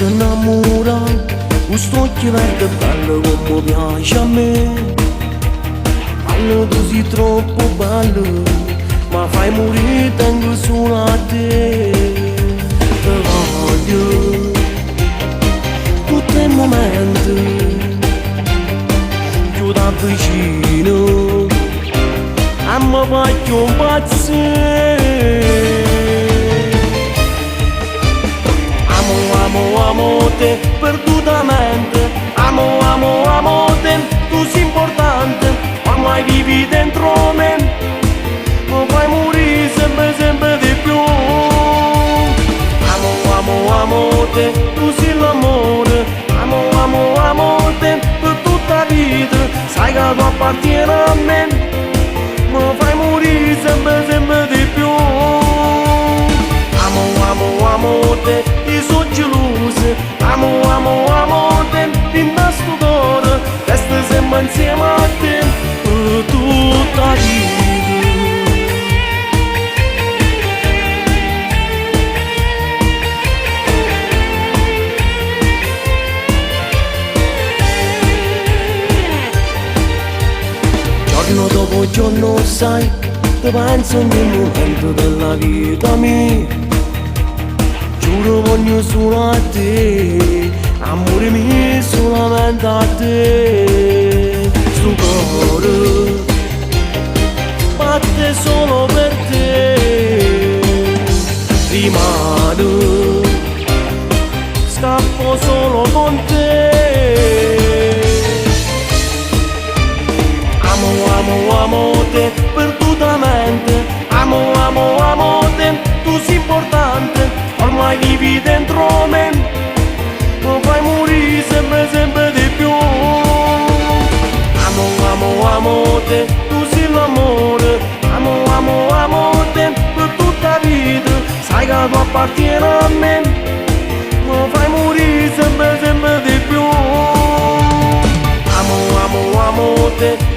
ti innamorare, questo occhio verde bello come piace a me. Bello tu sei troppo bello, ma fai morire tengo solo a te. Te voglio tutti i momenti, più da vicino, a me voglio impazzire. Amo te perdutamente, amo te, tu sei importante, ormai vivi dentro me, non fai morire sempre di più. Amo te, tu sei l'amore, amo te per tutta la vita, sai che tu appartieni a me, non fai morire sempre di più. Amo te, ti sono gelosa, amo te, in questo cuore, resto sempre insieme a te, per tutta la vita. Giorno dopo giorno sai, ti penso ogni momento della vita mia. Giuro voglio solo a te, amore mio solamente a te. Sto cuore batte solo per te, rimane, scappo solo con te. Amo te perdutamente, amo te, tu sei importante, ormai vivi dentro me, non fai morire sempre di più. Amo te, tu sei l'amore, amo te per tutta la vita, sai che tu appartieni a me, non fai morire sempre di più. Amo te.